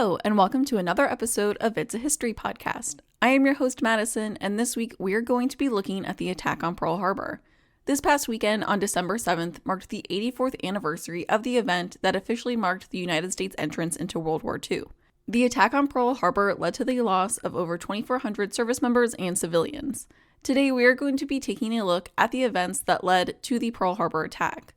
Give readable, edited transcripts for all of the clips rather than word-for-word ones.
Hello, and welcome to another episode of It's a History Podcast. I am your host, Madison, and this week we are going to be looking at the attack on Pearl Harbor. This past weekend, on December 7th, marked the 84th anniversary of the event that officially marked the United States' entrance into World War II. The attack on Pearl Harbor led to the loss of over 2,400 service members and civilians. Today, we are going to be taking a look at the events that led to the Pearl Harbor attack.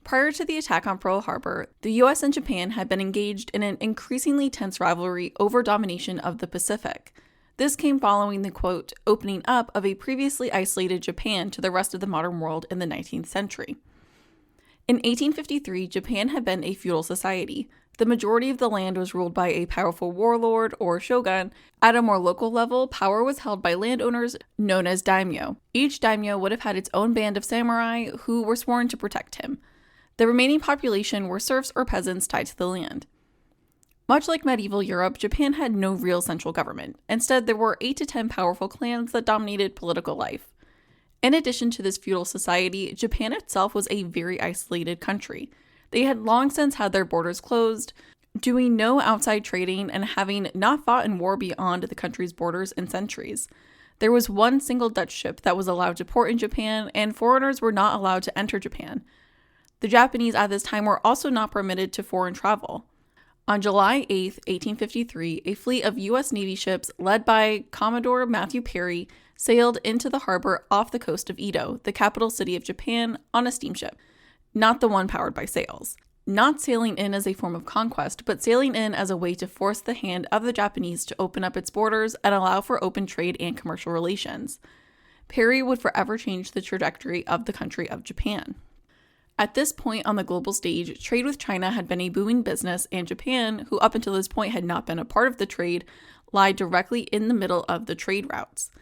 Prior to the attack on Pearl Harbor, the US and Japan had been engaged in an increasingly tense rivalry over domination of the Pacific. This came following the, quote, opening up of a previously isolated Japan to the rest of the modern world in the 19th century. In 1853, Japan had been a feudal society. The majority of the land was ruled by a powerful warlord or shogun. At a more local level, power was held by landowners known as daimyo. Each daimyo would have had its own band of samurai who were sworn to protect him. The remaining population were serfs or peasants tied to the land. Much like medieval Europe, Japan had no real central government. Instead, there were 8 to 10 powerful clans that dominated political life. In addition to this feudal society, Japan itself was a very isolated country. They had long since had their borders closed, doing no outside trading and having not fought in war beyond the country's borders in centuries. There was one single Dutch ship that was allowed to port in Japan, and foreigners were not allowed to enter Japan. The Japanese at this time were also not permitted to foreign travel. On July 8, 1853, a fleet of U.S. Navy ships led by Commodore Matthew Perry sailed into the harbor off the coast of Edo, the capital city of Japan, on a steamship, not the one powered by sails. Not sailing in as a form of conquest, but sailing in as a way to force the hand of the Japanese to open up its borders and allow for open trade and commercial relations. Perry would forever change the trajectory of the country of Japan. At this point on the global stage, trade with China had been a booming business, and Japan, who up until this point had not been a part of the trade, lied directly in the middle of the trade routes.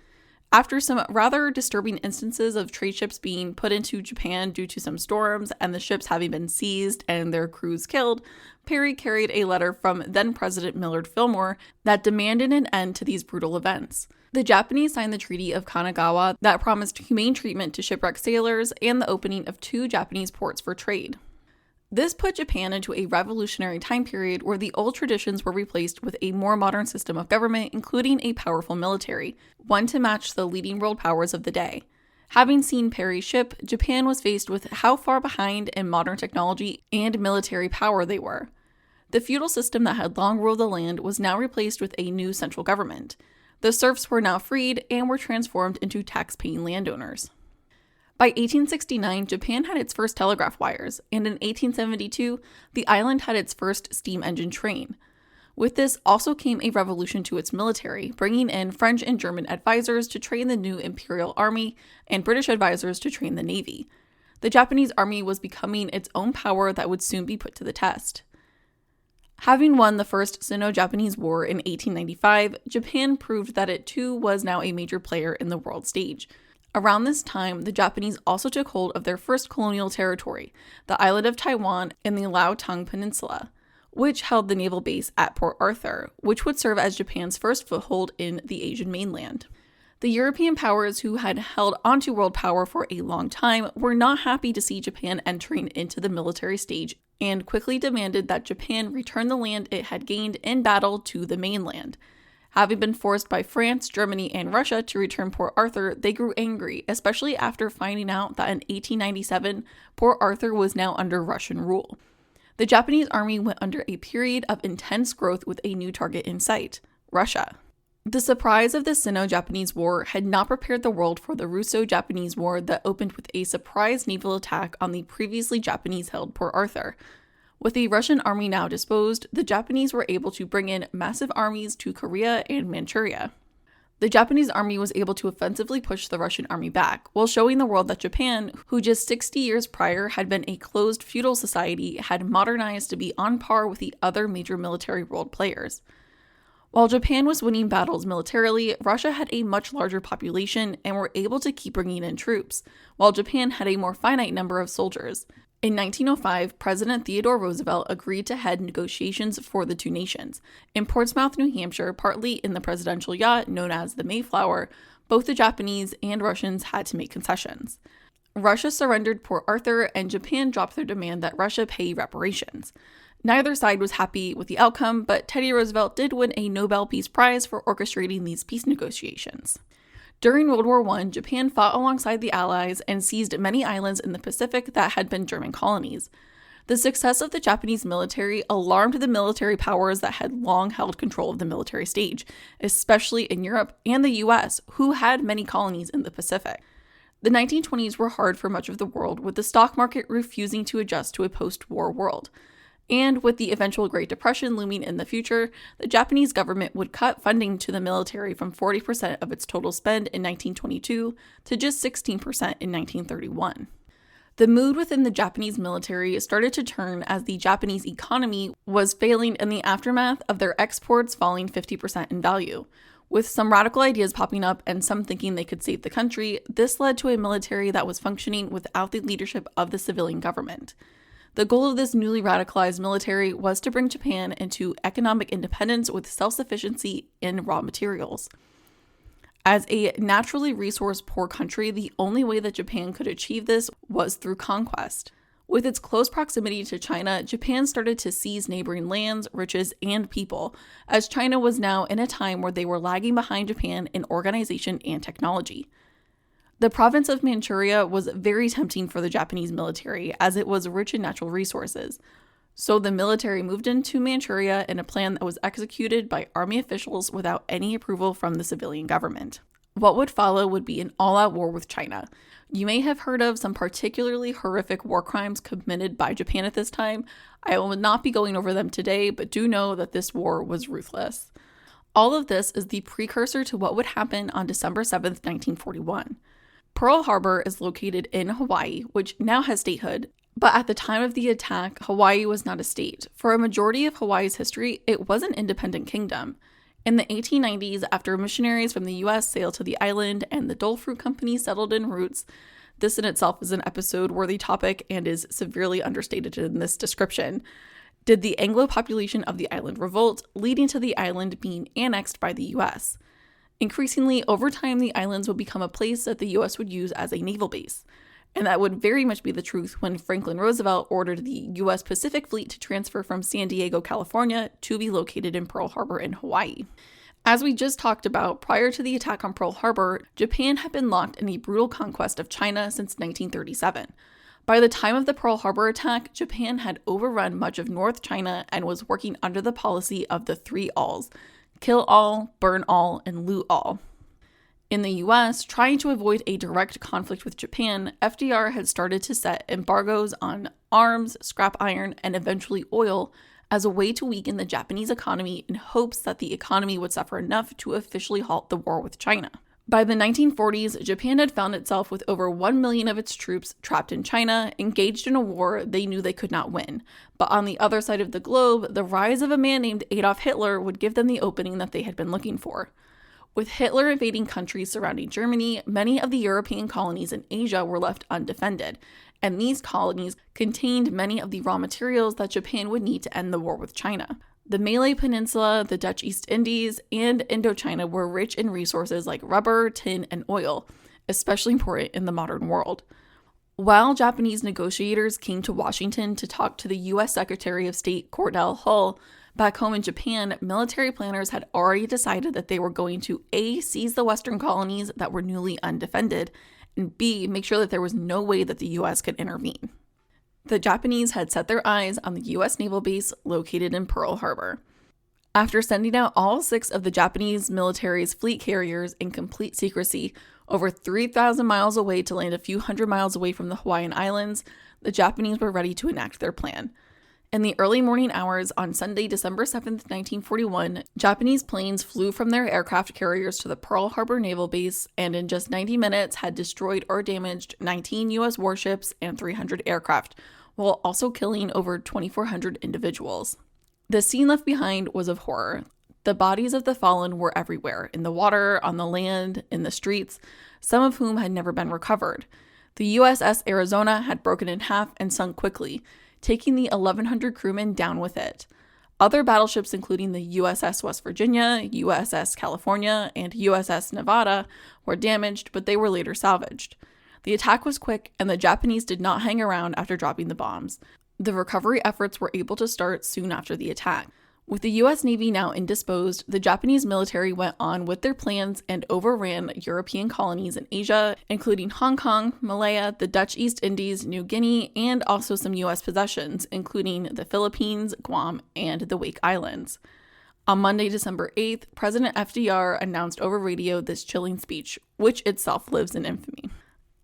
After some rather disturbing instances of trade ships being put into Japan due to some storms and the ships having been seized and their crews killed, Perry carried a letter from then-President Millard Fillmore that demanded an end to these brutal events. The Japanese signed the Treaty of Kanagawa that promised humane treatment to shipwrecked sailors and the opening of 2 Japanese ports for trade. This put Japan into a revolutionary time period where the old traditions were replaced with a more modern system of government, including a powerful military, one to match the leading world powers of the day. Having seen Perry's ship, Japan was faced with how far behind in modern technology and military power they were. The feudal system that had long ruled the land was now replaced with a new central government. The serfs were now freed and were transformed into tax-paying landowners. By 1869, Japan had its first telegraph wires, and in 1872, the island had its first steam engine train. With this also came a revolution to its military, bringing in French and German advisors to train the new Imperial Army and British advisors to train the Navy. The Japanese army was becoming its own power that would soon be put to the test. Having won the First Sino-Japanese War in 1895, Japan proved that it too was now a major player in the world stage. Around this time, the Japanese also took hold of their first colonial territory, the island of Taiwan in the Liaotung Peninsula, which held the naval base at Port Arthur, which would serve as Japan's first foothold in the Asian mainland. The European powers who had held onto world power for a long time were not happy to see Japan entering into the military stage and quickly demanded that Japan return the land it had gained in battle to the mainland. Having been forced by France, Germany, and Russia to return Port Arthur, they grew angry, especially after finding out that in 1897, Port Arthur was now under Russian rule. The Japanese army went under a period of intense growth with a new target in sight: Russia. The surprise of the Sino-Japanese War had not prepared the world for the Russo-Japanese War that opened with a surprise naval attack on the previously Japanese-held Port Arthur. With the Russian army now disposed, the Japanese were able to bring in massive armies to Korea and Manchuria. The Japanese army was able to offensively push the Russian army back, while showing the world that Japan, who just 60 years prior had been a closed feudal society, had modernized to be on par with the other major military world players. While Japan was winning battles militarily, Russia had a much larger population and were able to keep bringing in troops, while Japan had a more finite number of soldiers. In 1905, President Theodore Roosevelt agreed to head negotiations for the two nations. In Portsmouth, New Hampshire, partly in the presidential yacht known as the Mayflower, both the Japanese and Russians had to make concessions. Russia surrendered Port Arthur, and Japan dropped their demand that Russia pay reparations. Neither side was happy with the outcome, but Teddy Roosevelt did win a Nobel Peace Prize for orchestrating these peace negotiations. During World War I, Japan fought alongside the Allies and seized many islands in the Pacific that had been German colonies. The success of the Japanese military alarmed the military powers that had long held control of the military stage, especially in Europe and the US, who had many colonies in the Pacific. The 1920s were hard for much of the world, with the stock market refusing to adjust to a post-war world. And with the eventual Great Depression looming in the future, the Japanese government would cut funding to the military from 40% of its total spend in 1922 to just 16% in 1931. The mood within the Japanese military started to turn as the Japanese economy was failing in the aftermath of their exports falling 50% in value. With some radical ideas popping up and some thinking they could save the country, this led to a military that was functioning without the leadership of the civilian government. The goal of this newly radicalized military was to bring Japan into economic independence with self-sufficiency in raw materials. As a naturally resource-poor country, the only way that Japan could achieve this was through conquest. With its close proximity to China, Japan started to seize neighboring lands, riches, and people, as China was now in a time where they were lagging behind Japan in organization and technology. The province of Manchuria was very tempting for the Japanese military, as it was rich in natural resources. So the military moved into Manchuria in a plan that was executed by army officials without any approval from the civilian government. What would follow would be an all-out war with China. You may have heard of some particularly horrific war crimes committed by Japan at this time. I will not be going over them today, but do know that this war was ruthless. All of this is the precursor to what would happen on December 7th, 1941. Pearl Harbor is located in Hawaii, which now has statehood, but at the time of the attack, Hawaii was not a state. For a majority of Hawaii's history, it was an independent kingdom. In the 1890s, after missionaries from the US sailed to the island and the Dole Fruit Company settled en route, this in itself is an episode-worthy topic and is severely understated in this description, did the Anglo population of the island revolt, leading to the island being annexed by the US. Increasingly, over time, the islands would become a place that the US would use as a naval base. And that would very much be the truth when Franklin Roosevelt ordered the U.S. Pacific Fleet to transfer from San Diego, California, to be located in Pearl Harbor in Hawaii. As we just talked about, prior to the attack on Pearl Harbor, Japan had been locked in a brutal conquest of China since 1937. By the time of the Pearl Harbor attack, Japan had overrun much of North China and was working under the policy of the 3 alls: kill all, burn all, and loot all. In the US, trying to avoid a direct conflict with Japan, FDR had started to set embargoes on arms, scrap iron, and eventually oil as a way to weaken the Japanese economy in hopes that the economy would suffer enough to officially halt the war with China. By the 1940s, Japan had found itself with over 1 million of its troops trapped in China, engaged in a war they knew they could not win. But on the other side of the globe, the rise of a man named Adolf Hitler would give them the opening that they had been looking for. With Hitler invading countries surrounding Germany, many of the European colonies in Asia were left undefended, and these colonies contained many of the raw materials that Japan would need to end the war with China. The Malay Peninsula, the Dutch East Indies, and Indochina were rich in resources like rubber, tin, and oil, especially important in the modern world. While Japanese negotiators came to Washington to talk to the U.S. Secretary of State Cordell Hull, back home in Japan, military planners had already decided that they were going to A, seize the Western colonies that were newly undefended, and B, make sure that there was no way that the U.S. could intervene. The Japanese had set their eyes on the U.S. naval base located in Pearl Harbor. After sending out all 6 of the Japanese military's fleet carriers in complete secrecy, over 3,000 miles away to land a few hundred miles away from the Hawaiian Islands, the Japanese were ready to enact their plan. In the early morning hours on Sunday, December 7th, 1941, Japanese planes flew from their aircraft carriers to the Pearl Harbor Naval Base and in just 90 minutes had destroyed or damaged 19 U.S. warships and 300 aircraft, while also killing over 2,400 individuals. The scene left behind was of horror. The bodies of the fallen were everywhere, in the water, on the land, in the streets, some of whom had never been recovered. The USS Arizona had broken in half and sunk quickly, taking the 1,100 crewmen down with it. Other battleships, including the USS West Virginia, USS California, and USS Nevada, were damaged, but they were later salvaged. The attack was quick, and the Japanese did not hang around after dropping the bombs. The recovery efforts were able to start soon after the attack. With the U.S. Navy now indisposed, the Japanese military went on with their plans and overran European colonies in Asia, including Hong Kong, Malaya, the Dutch East Indies, New Guinea, and also some U.S. possessions, including the Philippines, Guam, and the Wake Islands. On Monday, December 8th, President FDR announced over radio this chilling speech, which itself lives in infamy.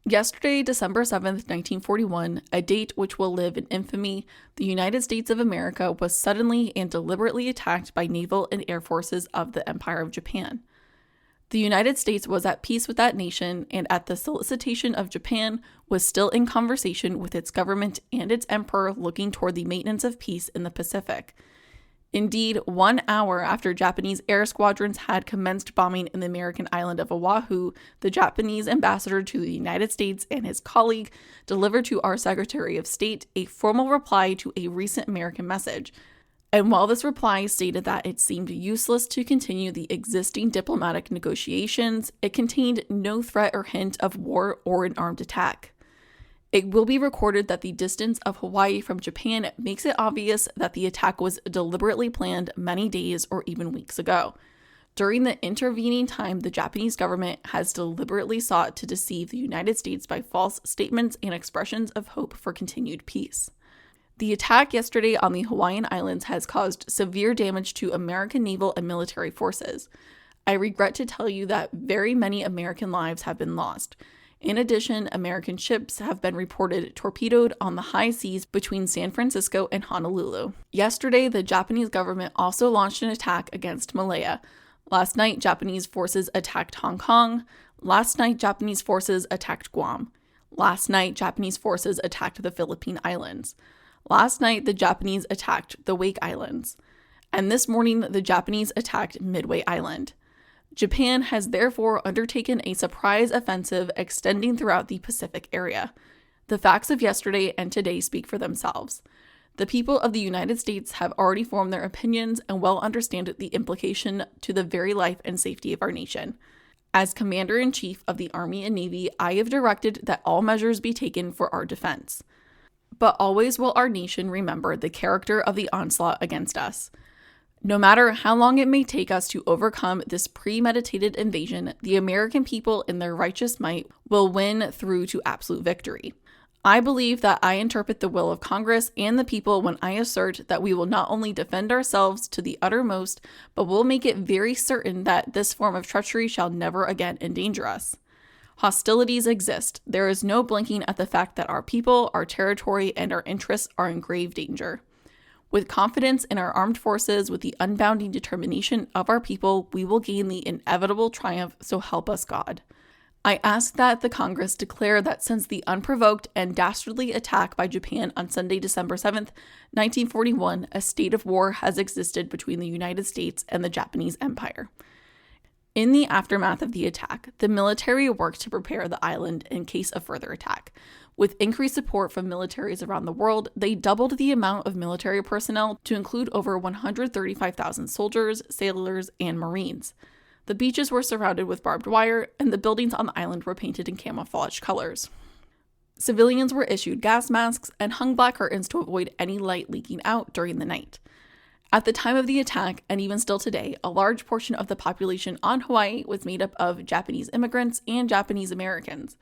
Yesterday, December 7th, 1941, a date which will live in infamy, the United States of America was suddenly and deliberately attacked by naval and air forces of the Empire of Japan. The United States was at peace with that nation and, at the solicitation of Japan, was still in conversation with its government and its emperor looking toward the maintenance of peace in the Pacific. Indeed, 1 hour after Japanese air squadrons had commenced bombing in the American island of Oahu, the Japanese ambassador to the United States and his colleague delivered to our Secretary of State a formal reply to a recent American message. And while this reply stated that it seemed useless to continue the existing diplomatic negotiations, it contained no threat or hint of war or an armed attack. It will be recorded that the distance of Hawaii from Japan makes it obvious that the attack was deliberately planned many days or even weeks ago. During the intervening time, the Japanese government has deliberately sought to deceive the United States by false statements and expressions of hope for continued peace. The attack yesterday on the Hawaiian Islands has caused severe damage to American naval and military forces. I regret to tell you that very many American lives have been lost. In addition, American ships have been reported torpedoed on the high seas between San Francisco and Honolulu. Yesterday, the Japanese government also launched an attack against Malaya. Last night, Japanese forces attacked Hong Kong. Last night, Japanese forces attacked Guam. Last night, Japanese forces attacked the Philippine Islands. Last night, the Japanese attacked the Wake Islands. And this morning, the Japanese attacked Midway Island. Japan has therefore undertaken a surprise offensive extending throughout the Pacific area. The facts of yesterday and today speak for themselves. The people of the United States have already formed their opinions and well understand the implication to the very life and safety of our nation. As Commander-in-Chief of the Army and Navy, I have directed that all measures be taken for our defense. But always will our nation remember the character of the onslaught against us. No matter how long it may take us to overcome this premeditated invasion, the American people in their righteous might will win through to absolute victory. I believe that I interpret the will of Congress and the people when I assert that we will not only defend ourselves to the uttermost, but will make it very certain that this form of treachery shall never again endanger us. Hostilities exist. There is no blinking at the fact that our people, our territory, and our interests are in grave danger. With confidence in our armed forces, with the unbounding determination of our people, we will gain the inevitable triumph, so help us God. I ask that the Congress declare that since the unprovoked and dastardly attack by Japan on Sunday, December 7th, 1941, a state of war has existed between the United States and the Japanese Empire. In the aftermath of the attack, the military worked to prepare the island in case of further attack. With increased support from militaries around the world, they doubled the amount of military personnel to include over 135,000 soldiers, sailors, and Marines. The beaches were surrounded with barbed wire, and the buildings on the island were painted in camouflage colors. Civilians were issued gas masks and hung black curtains to avoid any light leaking out during the night. At the time of the attack, and even still today, a large portion of the population on Hawaii was made up of Japanese immigrants and Japanese Americans.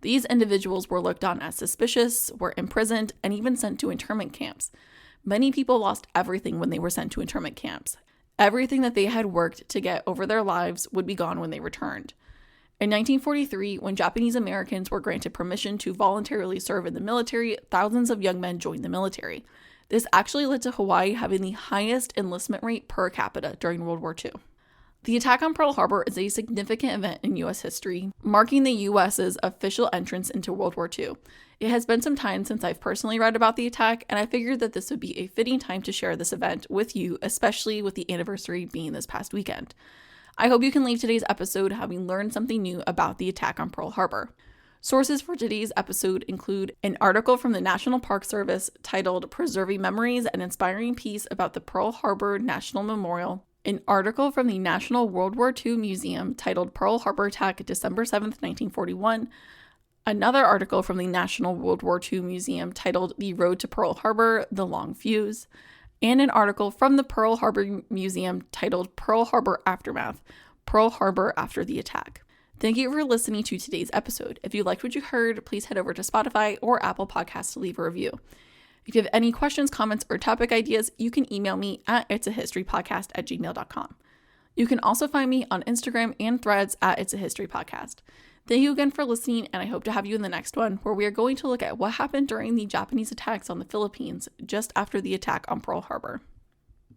These individuals were looked on as suspicious, were imprisoned, and even sent to internment camps. Many people lost everything when they were sent to internment camps. Everything that they had worked to get over their lives would be gone when they returned. In 1943, when Japanese Americans were granted permission to voluntarily serve in the military, thousands of young men joined the military. This actually led to Hawaii having the highest enlistment rate per capita during World War II. The attack on Pearl Harbor is a significant event in U.S. history, marking the U.S.'s official entrance into World War II. It has been some time since I've personally read about the attack, and I figured that this would be a fitting time to share this event with you, especially with the anniversary being this past weekend. I hope you can leave today's episode having learned something new about the attack on Pearl Harbor. Sources for today's episode include an article from the National Park Service titled "Preserving Memories and Inspiring Peace about the Pearl Harbor National Memorial," an article from the National World War II Museum titled "Pearl Harbor Attack, December 7, 1941," another article from the National World War II Museum titled The Road to Pearl Harbor, The Long Fuse, and an article from the Pearl Harbor Museum titled Pearl Harbor Aftermath, Pearl Harbor After the Attack. Thank you for listening to today's episode. If you liked what you heard, please head over to Spotify or Apple Podcasts to leave a review. If you have any questions, comments, or topic ideas, you can email me at itsahistorypodcast@gmail.com. You can also find me on Instagram and Threads at It's a History Podcast. Thank you again for listening, and I hope to have you in the next one, where we are going to look at what happened during the Japanese attacks on the Philippines just after the attack on Pearl Harbor.